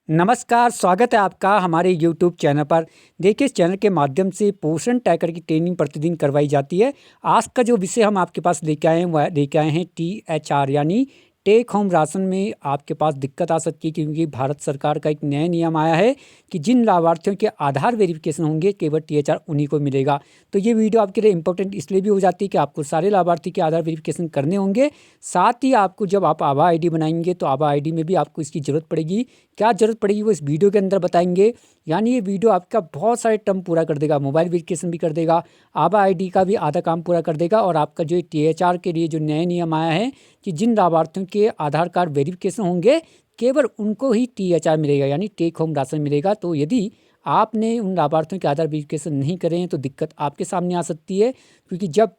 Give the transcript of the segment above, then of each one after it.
नमस्कार, स्वागत है आपका हमारे यूट्यूब चैनल पर। देखिए, इस चैनल के माध्यम से पोषण ट्रैकर की ट्रेनिंग प्रतिदिन करवाई जाती है। आज का जो विषय हम आपके पास लेके आए हैं वह लेके आए हैं THR यानी टेक होम राशन में आपके पास दिक्कत आ सकती है, क्योंकि भारत सरकार का एक नया नियम आया है कि जिन लाभार्थियों के आधार वेरिफिकेशन होंगे केवल THR उन्हीं को मिलेगा। तो ये वीडियो आपके लिए इंपॉर्टेंट इसलिए भी हो जाती है कि आपको सारे लाभार्थी के आधार वेरिफिकेशन करने होंगे। साथ ही आपको जब आप आभा आईडी बनाएंगे तो आभा आईडी में भी आपको इसकी ज़रूरत पड़ेगी। क्या ज़रूरत पड़ेगी वो इस वीडियो के अंदर बताएंगे। यानी ये वीडियो आपका बहुत सारे टर्म पूरा कर देगा, मोबाइल वेरिफिकेशन भी कर देगा, आभा आईडी का भी आधा काम पूरा कर देगा, और आपका जो THR के लिए जो नया नियम आया है कि जिन लाभार्थियों के आधार कार्ड वेरिफिकेशन होंगे केवल उनको ही THR मिलेगा, यानी टेक होम राशन मिलेगा। तो यदि आपने उन लाभार्थियों के आधार वेरिफिकेशन नहीं करे हैं तो दिक्कत आपके सामने आ सकती है, क्योंकि जब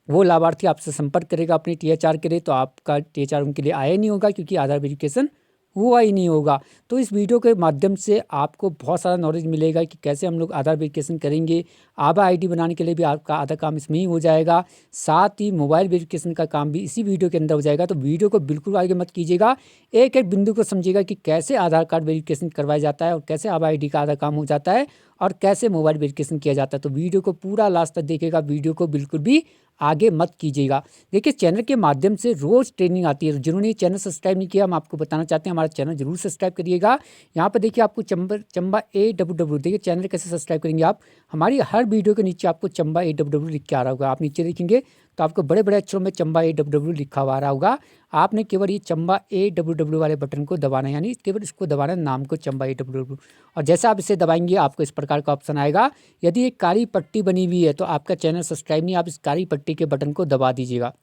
वो लाभार्थी आपसे संपर्क करेगा अपने THR के लिए तो आपका THR उनके लिए आया नहीं होगा, क्योंकि आधार वेरिफिकेशन हुआ ही नहीं होगा। तो इस वीडियो के माध्यम से आपको बहुत सारा नॉलेज मिलेगा कि कैसे हम लोग आधार वेरिफिकेशन करेंगे। आभा आईडी बनाने के लिए भी आपका आधा काम इसमें ही हो जाएगा। साथ ही मोबाइल वेरिफिकेशन का काम भी इसी वीडियो के अंदर हो जाएगा। तो वीडियो को बिल्कुल आगे मत कीजिएगा, एक एक बिंदु को समझिएगा कि कैसे आधार कार्ड वेरिफिकेशन करवाया जाता है और कैसे आभा आईडी का आधा काम हो जाता है और कैसे मोबाइल वेरिफिकेशन किया जाता है। तो वीडियो को पूरा लास्ट तक देखिएगा, वीडियो को बिल्कुल भी आगे मत कीजिएगा। देखिए, चैनल के माध्यम से रोज़ ट्रेनिंग आती है। जिन्होंने चैनल सब्सक्राइब नहीं किया, हम आपको बताना चाहते हैं हमारा चैनल जरूर सब्सक्राइब करिएगा। यहाँ पर देखिए आपको चंबा AWW, देखिए चैनल कैसे सब्सक्राइब करेंगे आप। हमारी हर वीडियो के नीचे आपको चंबा AWW लिख के आ रहा होगा। आप नीचे देखेंगे तो आपको बड़े बड़े अक्षरों में चंबा AWW लिखा हुआ आ रहा होगा। आपने केवल ये चंबा AWW वाले बटन को दबाना है, यानी केवल इसको दबाना है, नाम को चंबा AWW। और जैसे आप इसे दबाएंगे आपको इस प्रकार का ऑप्शन आएगा। यदि एक काली पट्टी बनी हुई है तो आपका चैनल सब्सक्राइब नहीं, आप इस काली पट्टी के बटन को दबा दीजिएगा।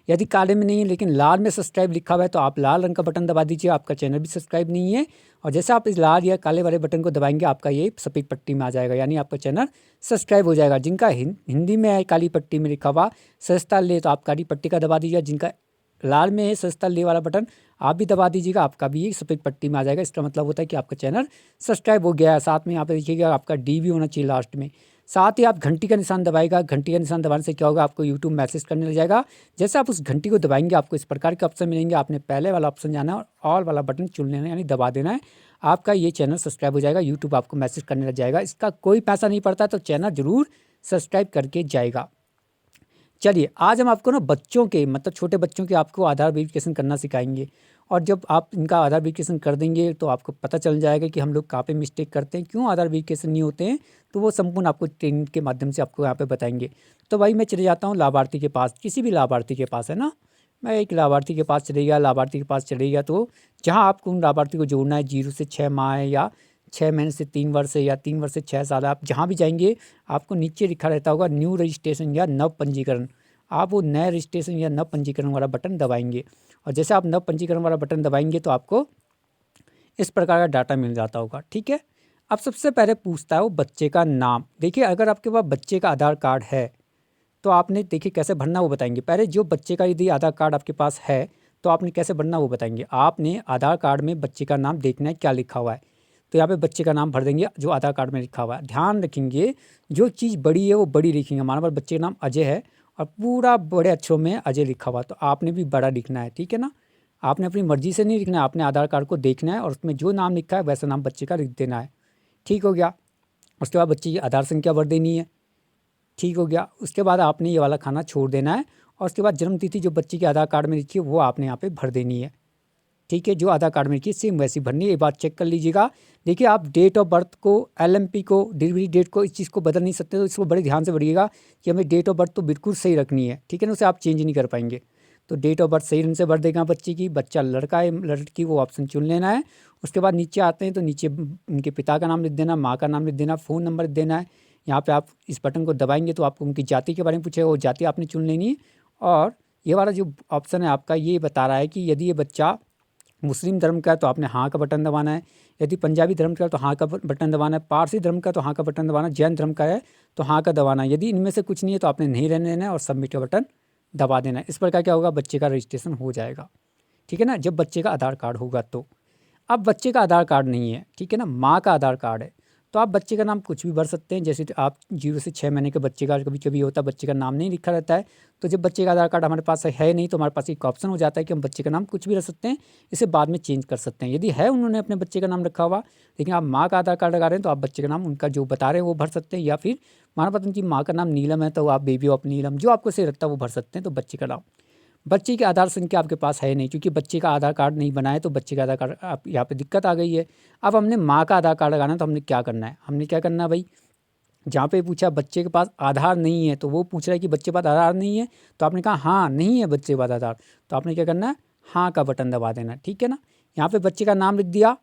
यदि काले में नहीं है लेकिन लाल में सब्सक्राइब लिखा हुआ है तो आप लाल रंग का बटन दबा दीजिए, आपका चैनल भी सब्सक्राइब नहीं है। और जैसे आप इस लाल या काले वाले बटन को दबाएंगे आपका ये सफ़ेद पट्टी में आ जाएगा, यानी आपका चैनल सब्सक्राइब हो जाएगा। जिनका हिंदी में है काली पट्टी में लिखा हुआ सस्ता ले तो आप काली पट्टी का दबा दीजिए, जिनका लाल में है सस्ता ले वाला बटन आप भी दबा दीजिएगा, आपका भी ये सफ़ेद पट्टी में आ जाएगा। इसका मतलब होता है कि आपका चैनल सब्सक्राइब हो गया है। साथ में यहाँ पे देखिएगा आपका D भी होना चाहिए लास्ट में। साथ ही आप घंटी का निशान दबाएगा। घंटी का निशान दबाने से क्या होगा, आपको यूट्यूब मैसेज करने लग जाएगा। जैसे आप उस घंटी को दबाएंगे आपको इस प्रकार के ऑप्शन मिलेंगे। आपने पहले वाला ऑप्शन जाना है और ऑल वाला बटन चुन लेना है, यानी दबा देना है। आपका ये चैनल सब्सक्राइब हो जाएगा, यूट्यूब आपको मैसेज करने लग जाएगा। इसका कोई पैसा नहीं पड़ता, तो चैनल ज़रूर सब्सक्राइब करके जाएगा। चलिए, आज हम आपको ना बच्चों के मतलब छोटे बच्चों के आपको आधार वेरिफिकेशन करना सिखाएंगे। और जब आप इनका आधार वेरिफिकेशन कर देंगे तो आपको पता चल जाएगा कि हम लोग कहाँ पे मिस्टेक करते हैं, क्यों आधार वेरिफिकेशन नहीं होते हैं। तो वो संपूर्ण आपको ट्रेनिंग के माध्यम से आपको यहाँ पे बताएंगे। तो भाई मैं चले जाता हूँ लाभार्थी के पास, किसी भी लाभार्थी के पास, है ना। मैं एक लाभार्थी के पास चले गया, लाभार्थी के पास चले गया तो जहाँ आपको उन लाभार्थी को जोड़ना है 0 से 6 माह है, या 6 महीने से 3 वर्ष है, या 3 वर्ष से 6 साल है, आप जहाँ भी जाएंगे आपको नीचे लिखा रहता होगा न्यू रजिस्ट्रेशन या नव पंजीकरण। आप वो नए रजिस्ट्रेशन या नव पंजीकरण वाला बटन दबाएंगे। और जैसे आप नव पंजीकरण वाला बटन दबाएंगे तो आपको इस प्रकार का डाटा मिल जाता होगा, ठीक है। अब सबसे पहले पूछता है वो बच्चे का नाम। देखिए, अगर आपके पास बच्चे का आधार कार्ड है तो आपने देखिए कैसे भरना वो बताएंगे। पहले जो बच्चे का यदि आधार कार्ड आपके पास है तो आपने कैसे भरना वो बताएंगे। आपने आधार कार्ड में बच्चे का नाम देखना है क्या लिखा हुआ है, तो यहाँ पे बच्चे का नाम भर देंगे जो आधार कार्ड में लिखा हुआ है। ध्यान रखेंगे जो चीज़ बड़ी है वो बड़ी लिखेंगे। हमारे पास बच्चे का नाम अजय है और पूरा बड़े अक्षरों में अजय लिखा हुआ, तो आपने भी बड़ा लिखना है, ठीक है ना। आपने अपनी मर्जी से नहीं लिखना है, आपने आधार कार्ड को देखना है और उसमें जो नाम लिखा है वैसा नाम बच्चे का लिख देना है, ठीक हो गया। उसके बाद बच्चे की आधार संख्या भर देनी है, ठीक हो गया। उसके बाद आपने ये वाला खाना छोड़ देना है और उसके बाद जन्म तिथि जो बच्चे के आधार कार्ड में लिखी है वो आपने यहाँ पे भर देनी है, ठीक है। जो आधार कार्ड में लिखी है सेम वैसी भरनी है। ये बात चेक कर लीजिएगा। देखिए, आप डेट ऑफ बर्थ को, LMP को, डिलीवरी डेट को, इस चीज़ को बदल नहीं सकते, तो इसको बड़े ध्यान से भरिएगा कि हमें डेट ऑफ बर्थ तो बिल्कुल सही रखनी है, ठीक है ना। उसे आप चेंज नहीं कर पाएंगे। तो डेट ऑफ बर्थ सही ढंग से भर देगा बच्चे की। बच्चा लड़का है लड़की, वो ऑप्शन चुन लेना है। उसके बाद नीचे आते हैं तो नीचे उनके पिता का नाम लिख देना, माँ का नाम लिख देना, फ़ोन नंबर लिख देना है। यहाँ पे आप इस बटन को दबाएंगे तो आपको उनकी जाति के बारे में पूछेगा, वो जाति आपने चुन लेनी है। और ये वाला जो ऑप्शन है आपका ये बता रहा है कि यदि ये बच्चा मुस्लिम धर्म का है तो आपने हाँ का बटन दबाना है। यदि पंजाबी धर्म का है तो हाँ का बटन दबाना है। पारसी धर्म का तो हाँ का बटन दबाना है। जैन धर्म का है तो हाँ का दबाना है। यदि इनमें से कुछ नहीं है तो आपने नहीं रहने देना है और सबमिट का बटन दबा देना है। इस प्रकार क्या होगा, बच्चे का रजिस्ट्रेशन हो जाएगा, ठीक है ना, जब बच्चे का आधार कार्ड होगा तो। अब बच्चे का आधार कार्ड नहीं है, ठीक है ना, माँ का आधार कार्ड है, तो आप बच्चे का नाम कुछ भी भर सकते हैं। जैसे आप 0 से 6 महीने के बच्चे का कभी कभी होता है बच्चे का नाम नहीं लिखा रहता है, तो जब बच्चे का आधार कार्ड हमारे पास है नहीं तो हमारे पास एक ऑप्शन हो जाता है कि हम बच्चे का नाम कुछ भी रख सकते हैं, इसे बाद में चेंज कर सकते हैं। यदि है उन्होंने अपने बच्चे का नाम रखा हुआ, लेकिन आप माँ का आधार कार्ड लगा रहे हैं तो आप बच्चे का नाम उनका जो बता रहे हैं वो भर सकते हैं, या फिर हमारे पास उनकी माँ का नाम नीलम है तो आप बेबी ऑफ नीलम, जो आपको सही लगता है वो भर सकते हैं। तो बच्चे का नाम, बच्चे की आधार संख्या आपके पास है नहीं क्योंकि बच्चे का आधार कार्ड नहीं बना है, तो बच्चे का आधार कार्ड आप यहाँ पे दिक्कत आ गई है। अब हमने माँ का आधार कार्ड लगाना है तो हमने क्या करना है, हमने क्या करना है भाई, जहाँ पे पूछा बच्चे के पास आधार नहीं है तो वो पूछ रहा है कि बच्चे के पास आधार नहीं है, तो आपने कहा हाँ नहीं है बच्चे के पास आधार, तो आपने क्या करना है, हाँ का बटन दबा देना है। ठीक है ना, यहाँ पे बच्चे का नाम लिख दिया,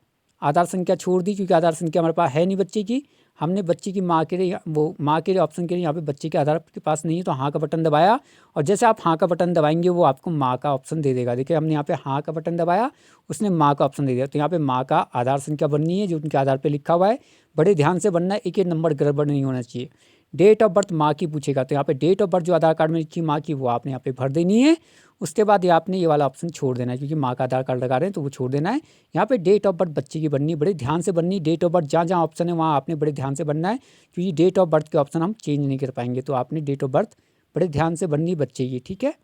आधार संख्या छोड़ दी क्योंकि आधार संख्या हमारे पास है नहीं बच्चे की, हमने बच्चे की माँ के लिए वो माँ के लिए ऑप्शन के लिए यहाँ पे बच्चे के आधार के पास नहीं है तो हाँ का बटन दबाया, और जैसे आप हाँ का बटन दबाएंगे वो आपको माँ का ऑप्शन दे देगा। देखिए हमने यहाँ पे हाँ का बटन दबाया, उसने माँ का ऑप्शन दे दिया, तो यहाँ पे माँ का आधार संख्या बननी है जो उनके आधार पे लिखा हुआ है, बड़े ध्यान से बनना है, एक एक नंबर गड़बड़ नहीं होना चाहिए। डेट ऑफ बर्थ माँ की पूछेगा तो यहाँ पे डेट ऑफ बर्थ जो आधार कार्ड में लिखी माँ की वो आपने यहाँ पे भर देनी है। उसके बाद ये आपने ये वाला ऑप्शन छोड़ देना है क्योंकि माँ का आधार कार्ड लगा रहे हैं तो वो छोड़ देना है। यहाँ पे डेट ऑफ बर्थ बच्चे की बननी, बड़े ध्यान से बननी। डेट ऑफ बर्थ जहाँ जहाँ ऑप्शन है वहाँ आपने बड़े ध्यान से बनना है क्योंकि डेट ऑफ बर्थ के ऑप्शन हम चेंज नहीं कर पाएंगे, तो आपने डेट ऑफ बर्थ बड़े ध्यान से बननी बच्चे की। ठीक है,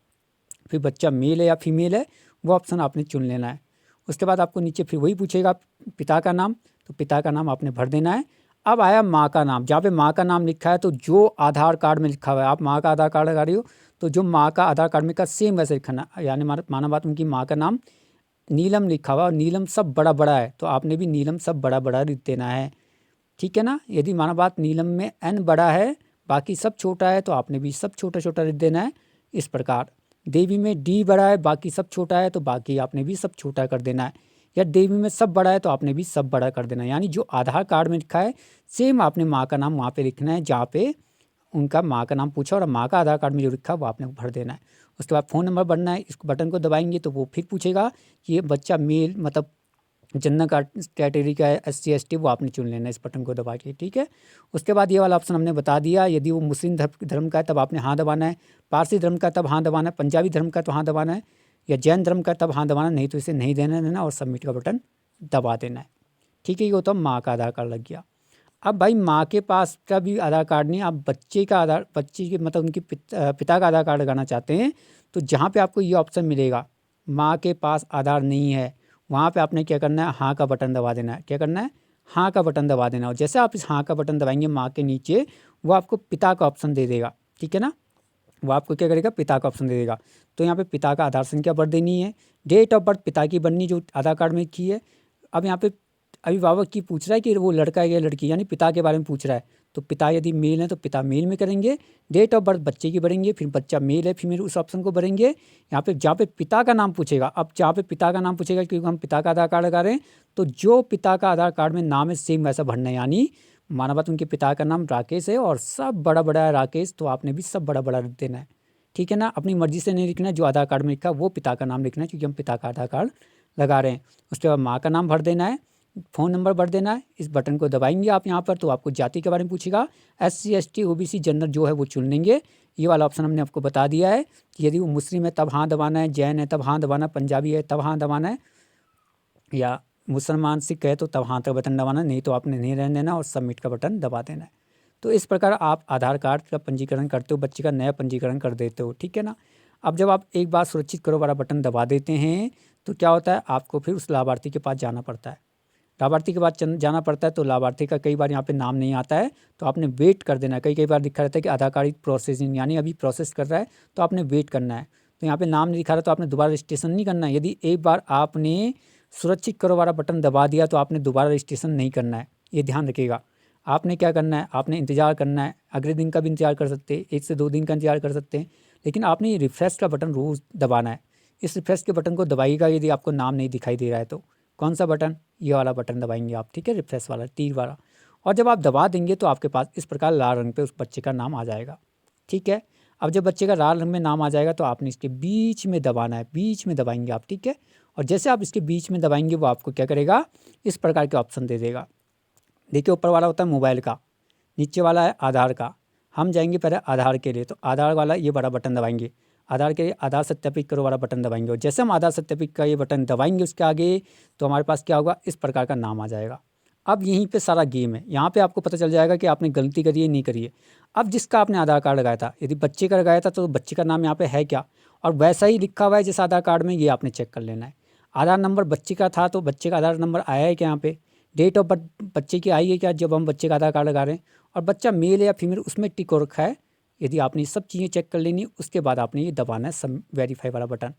फिर बच्चा मेल है या फीमेल है वो ऑप्शन आपने चुन लेना है। उसके बाद आपको नीचे फिर वही पूछेगा पिता का नाम, तो पिता का नाम आपने भर देना है। अब आया माँ का नाम, जहाँ पे माँ का नाम लिखा है तो जो आधार कार्ड में लिखा हुआ है, आप माँ का आधार कार्ड लगा रही हो तो जो माँ का आधार कार्ड में का सेम वैसे लिखना, यानी माना बात उनकी माँ का नाम नीलम लिखा हुआ और नीलम सब बड़ा बड़ा है तो आपने भी नीलम सब बड़ा बड़ा लिख देना है। ठीक है ना, यदि माना बात नीलम में एन बड़ा है बाकी सब छोटा है तो आपने भी सब छोटा छोटा लिख देना है। इस प्रकार देवी में डी बड़ा है बाकी सब छोटा है तो बाकी आपने भी सब छोटा कर देना है, या देवी में सब बड़ा है तो आपने भी सब बड़ा कर देना है। यानी जो आधार कार्ड में लिखा है सेम आपने माँ का नाम वहाँ पे लिखना है जहाँ पे उनका माँ का नाम पूछा, और माँ का आधार कार्ड में जो लिखा है वो आपने भर देना है। उसके बाद फ़ोन नंबर भरना है, इस बटन को दबाएंगे तो वो फिर पूछेगा कि ये बच्चा मेल मतलब जनरल कैटेगरी का है, SC ST, वो आपने चुन लेना है इस बटन को दबा के। ठीक है, उसके बाद ये वाला ऑप्शन हमने बता दिया, यदि वो मुस्लिम धर्म का है तब आपने हाँ दबाना है, पारसी धर्म का तब हाँ दबाना है, पंजाबी धर्म का तो हाँ दबाना है, या जैन धर्म का तब हाँ दबाना, नहीं तो इसे नहीं देना और सबमिट का बटन दबा देना है। ठीक है, ये तो माँ का आधार कार्ड लग गया। अब भाई माँ के पास का भी आधार कार्ड नहीं, आप बच्चे का आधार, बच्चे के मतलब उनके पिता का आधार कार्ड लगाना चाहते हैं तो जहाँ पे आपको ये ऑप्शन मिलेगा माँ के पास आधार नहीं है वहाँ पे आपने क्या करना है, हाँ का बटन दबा देना है। क्या करना है, हाँ का बटन दबा देना है, और जैसे आप इस हाँ का बटन दबाएंगे माँ के नीचे वो आपको पिता का ऑप्शन दे देगा। ठीक है ना, वो आपको क्या करेगा, पिता का ऑप्शन दे देगा। तो यहाँ पे पिता का आधार संख्या भर देनी है, डेट ऑफ बर्थ पिता की बननी जो आधार कार्ड में की है। अब यहाँ पे अभिभावक की पूछ रहा है कि वो लड़का है या लड़की, यानी पिता के बारे में पूछ रहा है, तो पिता यदि मेल है तो पिता मेल में करेंगे, डेट ऑफ बर्थ बच्चे की भरेंगे, फिर बच्चा मेल है फीमेल उस ऑप्शन को भरेंगे। यहाँ पे जहाँ पे पिता का नाम पूछेगा, अब जहाँ पे पिता का नाम पूछेगा क्योंकि हम पिता का आधार कार्ड लगा रहे हैं तो जो पिता का आधार कार्ड में नाम है सेम वैसा भरना है। यानी माना बात उनके पिता का नाम राकेश है और सब बड़ा बड़ा है राकेश, तो आपने भी सब बड़ा बड़ा लिख देना है। ठीक है ना, अपनी मर्जी से नहीं लिखना है, जो आधार कार्ड में लिखा वो पिता का नाम लिखना है क्योंकि हम पिता का आधार कार्ड लगा रहे हैं। उसके बाद माँ का नाम भर देना है, फ़ोन नंबर भर देना है। इस बटन को दबाएंगे आप यहाँ पर तो आपको जाति के बारे में पूछेगा, SC ST OBC जनरल जो है वो चुन लेंगे। ये वाला ऑप्शन हमने आपको बता दिया है कि यदि वो मुस्लिम है तब हाँ दबाना है, जैन है तब हाँ दबाना, पंजाबी है तब हाँ दबाना है, या मुसलमान सिख है तो तब हाँ का बटन दबाना, नहीं तो आपने नहीं रहने देना और सबमिट का बटन दबा देना है। तो इस प्रकार आप आधार कार्ड का पंजीकरण करते हो, बच्चे का नया पंजीकरण कर देते हो। ठीक है ना, अब जब आप एक बार सुरक्षित करो वाला बटन दबा देते हैं तो क्या होता है, आपको फिर उस लाभार्थी के पास जाना पड़ता है। लाभार्थी के बाद जाना पड़ता है तो लाभार्थी का कई बार यहाँ पे नाम नहीं आता है तो आपने वेट कर देना है। कई बार लिखा रहता है कि आधार कार्ड प्रोसेसिंग, यानी अभी प्रोसेस कर रहा है तो आपने वेट करना है। तो यहाँ पे नाम नहीं दिखा रहा तो आपने दोबारा रजिस्ट्रेशन नहीं करना है। यदि एक बार आपने सुरक्षित करो वाला बटन दबा दिया तो आपने दोबारा रजिस्ट्रेशन नहीं करना है, ये ध्यान रखिएगा। आपने क्या करना है, आपने इंतज़ार करना है, अगले दिन का भी इंतज़ार कर सकते हैं, 1 से 2 दिन का इंतज़ार कर सकते हैं, लेकिन आपने ये रिफ्रेश का बटन रोज़ दबाना है। इस रिफ्रेश के बटन को दबाइएगा यदि आपको नाम नहीं दिखाई दे रहा है तो। कौन सा बटन, ये वाला बटन दबाएंगे आप। ठीक है, रिफ्रेश वाला तीर वाला, और जब आप दबा देंगे तो आपके पास इस प्रकार लाल रंग पे उस बच्चे का नाम आ जाएगा। ठीक है, अब जब बच्चे का लाल रंग में नाम आ जाएगा तो आपने इसके बीच में दबाना है, बीच में दबाएंगे आप। ठीक है, और जैसे आप इसके बीच में दबाएंगे वो आपको क्या करेगा, इस प्रकार के ऑप्शन दे देगा। देखिए ऊपर वाला होता है मोबाइल का, नीचे वाला है आधार का। हम जाएंगे पहले आधार के लिए, तो आधार वाला ये बड़ा बटन दबाएंगे, आधार के लिए आधार सत्यापित करो वाला बटन दबाएंगे, और जैसे हम आधार सत्यापित का ये बटन दबाएंगे उसके आगे तो हमारे पास क्या होगा, इस प्रकार का नाम आ जाएगा। अब यहीं पे सारा गेम है, यहाँ पे आपको पता चल जाएगा कि आपने गलती करी है नहीं करी है। अब जिसका आपने आधार कार्ड लगाया था, यदि बच्चे का लगाया था तो बच्चे का नाम यहाँ पे है क्या, और वैसा ही लिखा हुआ है जैसे आधार कार्ड में, ये आपने चेक कर लेना है। आधार नंबर बच्चे का था तो बच्चे का आधार नंबर आया है क्या यहाँ पे, डेट ऑफ बर्थ बच्चे की आई है क्या जब हम बच्चे का आधार कार्ड लगा रहे हैं, और बच्चा मेल है या फीमेल उसमें टिक हो रखा है। यदि आपने ये सब चीज़ें चेक कर लेनी, उसके बाद आपने ये दबाना है सब वेरीफाई वाला बटन।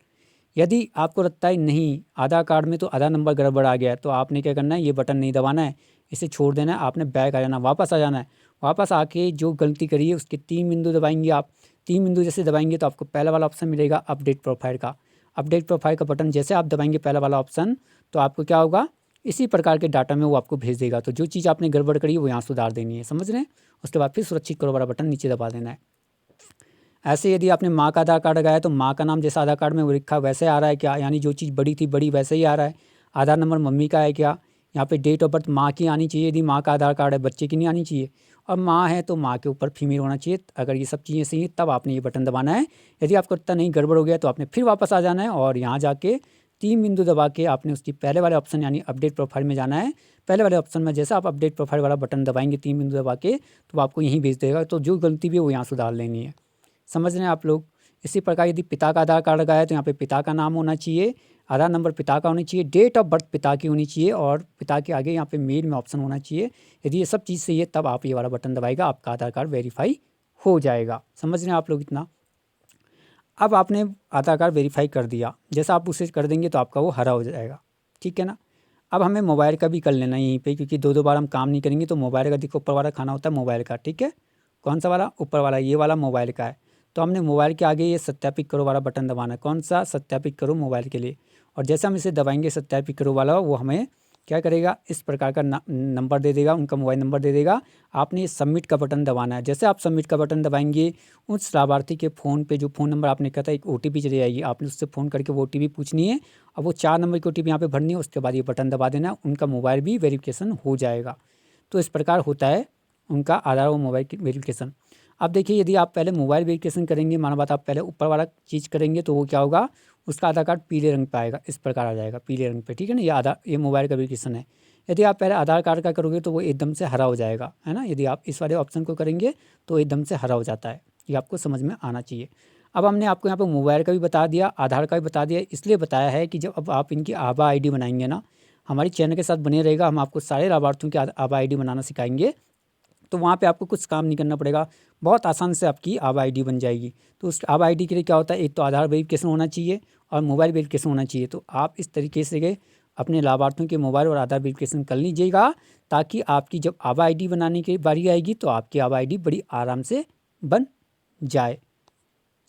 यदि आपको लगता है नहीं आधार कार्ड में तो आधार नंबर गड़बड़ आ गया है, तो आपने क्या करना है, ये बटन नहीं दबाना है, इसे छोड़ देना है, आपने बैक आ जाना, वापस आ जाना है। वापस आके जो गलती करी है उसके 3 बिंदु दबाएंगे आप। 3 बिंदु जैसे दबाएंगे तो आपको पहला वाला ऑप्शन मिलेगा अपडेट प्रोफाइल का। अपडेट प्रोफाइल का बटन जैसे आप दबाएंगे पहला वाला ऑप्शन, तो आपको क्या होगा, इसी प्रकार के डाटा में वो आपको भेज देगा। तो जो चीज़ आपने गड़बड़ करी है वो यहाँ सुधार देनी है, समझ रहे हैं। उसके बाद फिर सुरक्षित करो वाला बटन नीचे दबा देना है। ऐसे यदि आपने माँ का आधार कार्ड लगाया तो माँ का नाम जैसा आधार कार्ड में वो लिखा वैसे आ रहा है क्या, यानी जो चीज़ बड़ी थी बड़ी वैसे ही आ रहा है। आधार नंबर मम्मी का है क्या, यहाँ पे डेट ऑफ बर्थ माँ की आनी चाहिए, यदि माँ का आधार कार्ड है बच्चे की नहीं आनी चाहिए। और माँ है तो माँ के ऊपर फीमेल होना चाहिए। अगर ये सब चीज़ें सही हैं तब आपने ये बटन दबाना है। यदि आपको लगता नहीं गड़बड़ हो गया तो आपने फिर वापस आ जाना है और यहाँ जाके 3 बिंदु दबा के आपने उसकी पहले वाले ऑप्शन यानी अपडेट प्रोफाइल में जाना है। पहले वाले ऑप्शन में जैसा आप अपडेट प्रोफाइल वाला बटन दबाएंगे 3 बिंदु दबा के, तो आपको यहीं भेज देगा। तो जो गलती भी है वो यहाँ सुधार लेनी है, समझ रहे हैं आप लोग। इसी प्रकार यदि पिता का आधार कार्ड लगाया तो यहाँ पे पिता का नाम होना चाहिए, आधार नंबर पिता का होना चाहिए, डेट ऑफ बर्थ पिता की होनी चाहिए और पिता के आगे यहाँ पे मेल में ऑप्शन होना चाहिए। यदि ये सब चीज़ सही है तब आप ये वाला बटन दबाएगा, आपका आधार कार्ड वेरीफाई हो जाएगा। समझ रहे हैं आप लोग इतना। अब आपने आधार कार्ड वेरीफाई कर दिया, जैसा आप उसे कर देंगे तो आपका वो हरा हो जाएगा, ठीक है ना। अब हमें मोबाइल का भी कर लेना है यहीं पे, क्योंकि दो दो बार हम काम नहीं करेंगे। तो मोबाइल का देखो ऊपर वाला खाना होता है मोबाइल का, ठीक है। कौन सा वाला, ऊपर वाला, ये वाला मोबाइल का है। तो हमने मोबाइल के आगे ये सत्यापित करो वाला बटन दबाना है। कौन सा, सत्यापित करो मोबाइल के लिए। और जैसे हम इसे दबाएंगे सत्यापित करो वाला, वो हमें क्या करेगा, इस प्रकार का नंबर दे देगा, उनका मोबाइल नंबर दे देगा। आपने सबमिट का बटन दबाना है। जैसे आप सबमिट का बटन दबाएंगे उस लाभार्थी के फ़ोन पे जो फ़ोन नंबर आपने कहा था एक ओटीपी चली आएगी, आपने उससे फ़ोन करके वो ओटीपी पूछनी है। अब वो 4 नंबर की ओटीपी यहाँ पे भरनी है, उसके बाद ये बटन दबा देना है, उनका मोबाइल भी वेरिफिकेशन हो जाएगा। तो इस प्रकार होता है उनका आधार और मोबाइल की वेरिफिकेशन। अब देखिए यदि आप पहले मोबाइल वेरिफिकेशन करेंगे, माना बात आप पहले ऊपर वाला चीज़ करेंगे तो वो क्या होगा, उसका आधार कार्ड पीले रंग पे आएगा, इस प्रकार आ जाएगा पीले रंग पे, ठीक है ना। ये मोबाइल का वेरिफिकेशन है। यदि आप पहले आधार कार्ड का करोगे तो वो एकदम से हरा हो जाएगा, है ना। यदि आप इस वाले ऑप्शन को करेंगे तो एकदम से हरा हो जाता है, ये आपको समझ में आना चाहिए। अब हमने आपको यहाँ पे मोबाइल का भी बता दिया, आधार का भी बता दिया। इसलिए बताया है कि जब अब आप इनकी आभा आईडी बनाएंगे ना, हमारी चैनल के साथ बने रहेगा, हम आपको सारे लाभार्थियों की आभा आईडी बनाना सिखाएंगे। तो वहाँ पे आपको कुछ काम नहीं करना पड़ेगा, बहुत आसान से आपकी आभा आईडी बन जाएगी। तो उस आभा आईडी के लिए क्या होता है, एक तो आधार वेरिफिकेशन होना चाहिए और मोबाइल वेरिफिकेशन होना चाहिए। तो आप इस तरीके से अपने लाभार्थियों के मोबाइल और आधार वेरिफिकेशन कर लीजिएगा, ताकि आपकी जब आभा आईडी बनाने की बारी आएगी तो आपकी आभा आईडी बड़ी आराम से बन जाए।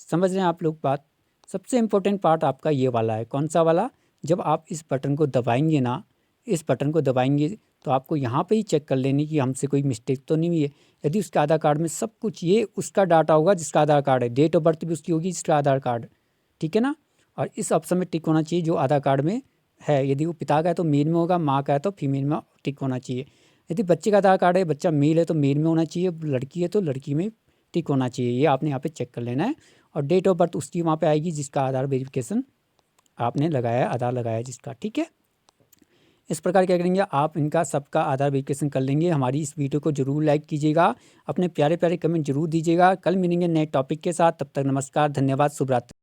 समझ रहे हैं आप लोग बात। सबसे इम्पोर्टेंट पार्ट आपका ये वाला है, कौन सा वाला, जब आप इस बटन को दबाएंगे ना, इस बटन को दबाएंगे तो आपको यहाँ पे ही चेक कर लेनी कि हमसे कोई मिस्टेक तो नहीं हुई है। यदि उसके आधार कार्ड में सब कुछ ये उसका डाटा होगा जिसका आधार कार्ड है, डेट ऑफ बर्थ भी उसकी होगी जिसका आधार कार्ड, ठीक है ना। और इस ऑप्शन में टिक होना चाहिए जो आधार कार्ड में है। यदि वो पिता का है तो मेल में होगा, माँ का है तो फीमेल में टिक होना चाहिए। यदि बच्चे का आधार कार्ड है, बच्चा मेल है तो मेल में होना चाहिए, लड़की है तो लड़की में टिक होना चाहिए। ये आपने यहाँ पे चेक कर लेना है। और डेट ऑफ बर्थ उसकी वहाँ पे आएगी जिसका आधार वेरिफिकेशन आपने लगाया है, आधार लगाया है जिसका, ठीक है। इस प्रकार क्या करेंगे आप, इनका सबका आधार वेरिफिकेशन कर लेंगे। हमारी इस वीडियो को जरूर लाइक कीजिएगा, अपने प्यारे प्यारे कमेंट जरूर दीजिएगा। कल मिलेंगे नए टॉपिक के साथ, तब तक नमस्कार, धन्यवाद, शुभ रात्रि।